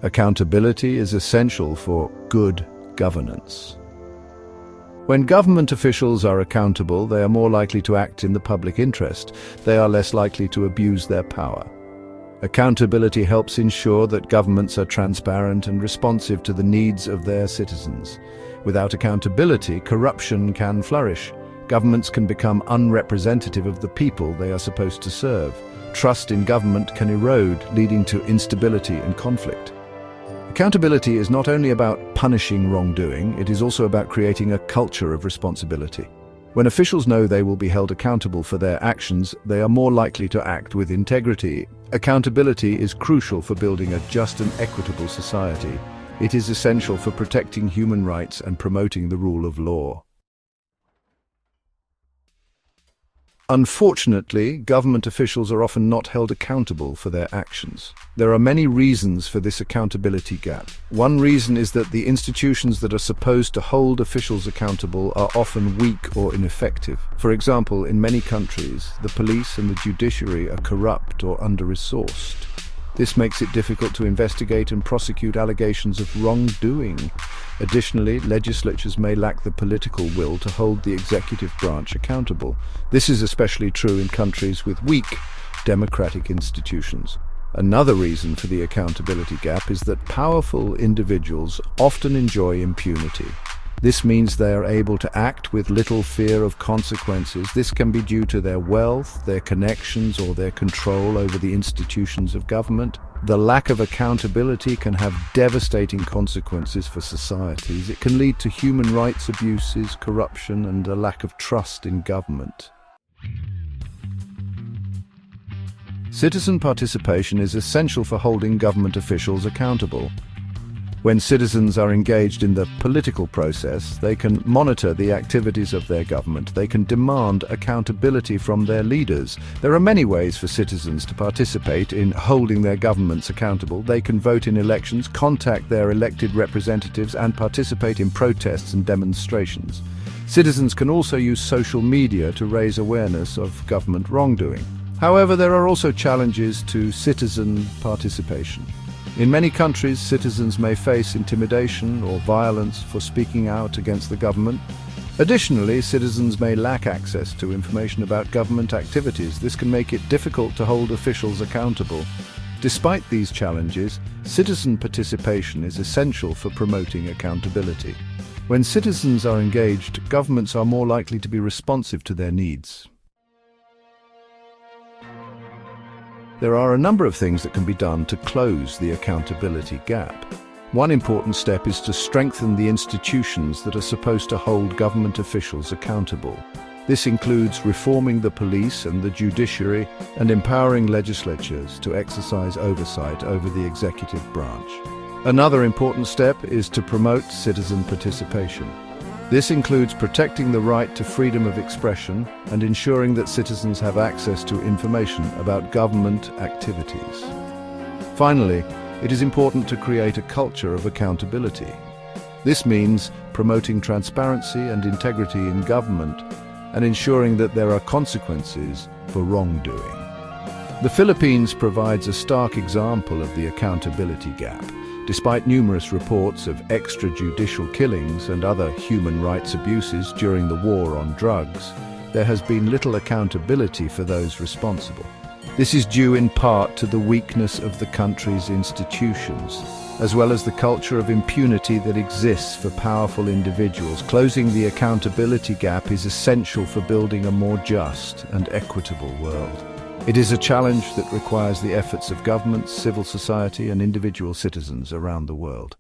Accountability is essential for good governance. When government officials are accountable, they are more likely to act in the public interest. They are less likely to abuse their power. Accountability helps ensure that governments are transparent and responsive to the needs of their citizens. Without accountability, corruption can flourish. Governments can become unrepresentative of the people they are supposed to serve. Trust in government can erode, leading to instability and conflict. Accountability is not only about punishing wrongdoing, it is also about creating a culture of responsibility. When officials know they will be held accountable for their actions, they are more likely to act with integrity. Accountability is crucial for building a just and equitable society. It is essential for protecting human rights and promoting the rule of law. Unfortunately, government officials are often not held accountable for their actions. There are many reasons for this accountability gap. One reason is that the institutions that are supposed to hold officials accountable are often weak or ineffective. For example, in many countries, the police and the judiciary are corrupt or under-resourced. This makes it difficult to investigate and prosecute allegations of wrongdoing. Additionally, legislatures may lack the political will to hold the executive branch accountable. This is especially true in countries with weak democratic institutions. Another reason for the accountability gap is that powerful individuals often enjoy impunity. This means they are able to act with little fear of consequences. This can be due to their wealth, their connections, or their control over the institutions of government. The lack of accountability can have devastating consequences for societies. It can lead to human rights abuses, corruption, and a lack of trust in government. Citizen participation is essential for holding government officials accountable. When citizens are engaged in the political process, they can monitor the activities of their government. They can demand accountability from their leaders. There are many ways for citizens to participate in holding their governments accountable. They can vote in elections, contact their elected representatives, and participate in protests and demonstrations. Citizens can also use social media to raise awareness of government wrongdoing. However, there are also challenges to citizen participation. In many countries, citizens may face intimidation or violence for speaking out against the government. Additionally, citizens may lack access to information about government activities. This can make it difficult to hold officials accountable. Despite these challenges, citizen participation is essential for promoting accountability. When citizens are engaged, governments are more likely to be responsive to their needs. There are a number of things that can be done to close the accountability gap. One important step is to strengthen the institutions that are supposed to hold government officials accountable. This includes reforming the police and the judiciary and empowering legislatures to exercise oversight over the executive branch. Another important step is to promote citizen participation. This includes protecting the right to freedom of expression and ensuring that citizens have access to information about government activities. Finally, it is important to create a culture of accountability. This means promoting transparency and integrity in government and ensuring that there are consequences for wrongdoing. The Philippines provides a stark example of the accountability gap. Despite numerous reports of extrajudicial killings and other human rights abuses during the war on drugs, there has been little accountability for those responsible. This is due in part to the weakness of the country's institutions, as well as the culture of impunity that exists for powerful individuals. Closing the accountability gap is essential for building a more just and equitable world. It is a challenge that requires the efforts of governments, civil society, and individual citizens around the world.